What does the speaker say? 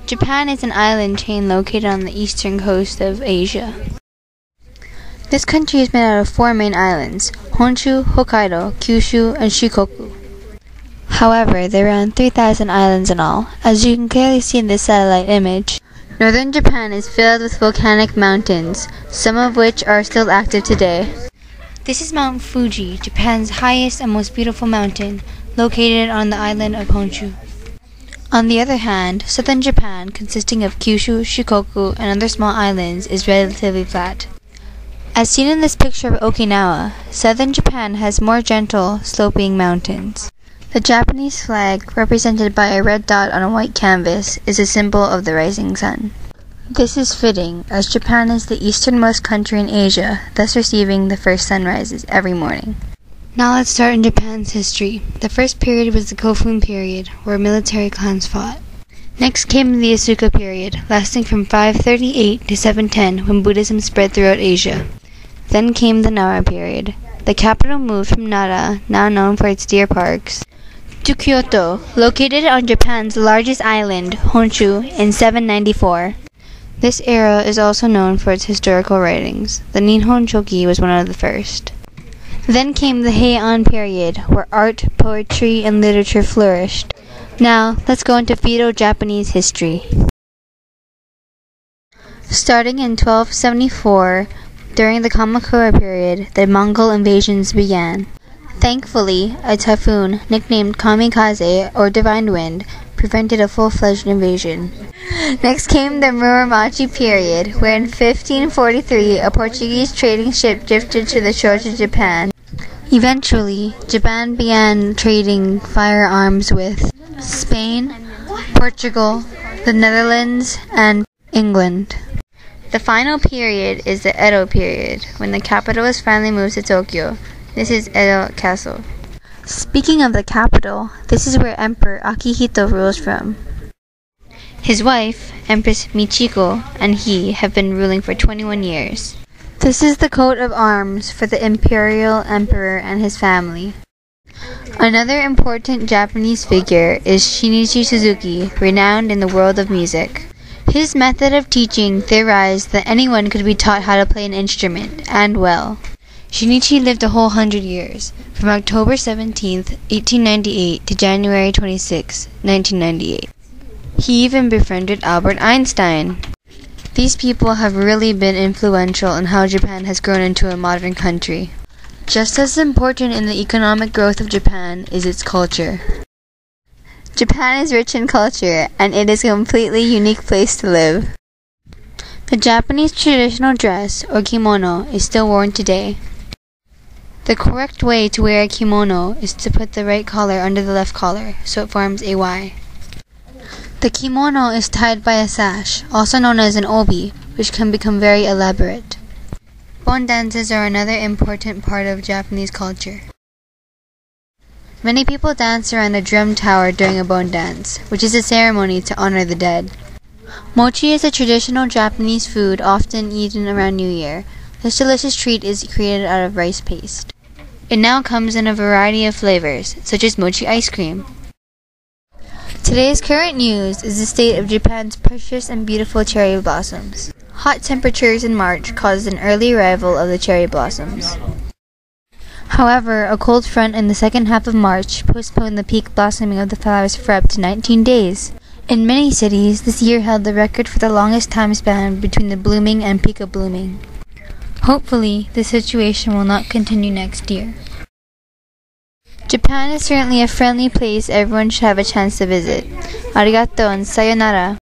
Japan is an island chain located on the eastern coast of Asia. This country is made out of 4 main islands: Honshu, Hokkaido, Kyushu, and Shikoku. However, there are around 3,000 islands in all. As you can clearly see in this satellite image, northern Japan is filled with volcanic mountains, some of which are still active today. This is Mount Fuji, Japan's highest and most beautiful mountain, located on the island of Honshu. On the other hand, southern Japan, consisting of Kyushu, Shikoku, and other small islands, is relatively flat. As seen in this picture of Okinawa, southern Japan has more gentle, sloping mountains. The Japanese flag, represented by a red dot on a white canvas, is a symbol of the rising sun. This is fitting, as Japan is the easternmost country in Asia, thus receiving the first sunrises every morning. Now let's start in Japan's history. The first period was the Kofun period, where military clans fought. Next came the Asuka period, lasting from 538 to 710, when Buddhism spread throughout Asia. Then came the Nara period. The capital moved from Nara, now known for its deer parks, to Kyoto, located on Japan's largest island, Honshu, in 794. This era is also known for its historical writings. The Nihon Shoki was one of the first. Then came the Heian period, where art, poetry, and literature flourished. Now, let's go into feudal Japanese history. Starting in 1274, during the Kamakura period, the Mongol invasions began. Thankfully, a typhoon, nicknamed Kamikaze, or Divine Wind, prevented a full-fledged invasion. Next came the Muromachi period, where in 1543, a Portuguese trading ship drifted to the shores of Japan. Eventually, Japan began trading firearms with Spain, Portugal, the Netherlands, and England. The final period is the Edo period, when the capital was finally moved to Tokyo. This is Edo Castle. Speaking of the capital, this is where Emperor Akihito rules from. His wife, Empress Michiko, and he have been ruling for 21 years. This is the coat of arms for the imperial emperor and his family. Another important Japanese figure is Shinichi Suzuki, renowned in the world of music. His method of teaching theorized that anyone could be taught how to play an instrument, and well. Shinichi lived a whole 100 years, from October 17, 1898 to January 26, 1998. He even befriended Albert Einstein. These people have really been influential in how Japan has grown into a modern country. Just as important in the economic growth of Japan is its culture. Japan is rich in culture, and it is a completely unique place to live. The Japanese traditional dress, or kimono, is still worn today. The correct way to wear a kimono is to put the right collar under the left collar, so it forms a Y. The kimono is tied by a sash, also known as an obi, which can become very elaborate. Bon dances are another important part of Japanese culture. Many people dance around a drum tower during a bon dance, which is a ceremony to honor the dead. Mochi is a traditional Japanese food often eaten around New Year. This delicious treat is created out of rice paste. It now comes in a variety of flavors, such as mochi ice cream. Today's current news is the state of Japan's precious and beautiful cherry blossoms. Hot temperatures in March caused an early arrival of the cherry blossoms. However, a cold front in the second half of March postponed the peak blossoming of the flowers for up to 19 days. In many cities, this year held the record for the longest time span between the blooming and peak of blooming. Hopefully, the situation will not continue next year. Japan is certainly a friendly place everyone should have a chance to visit. Arigato and sayonara.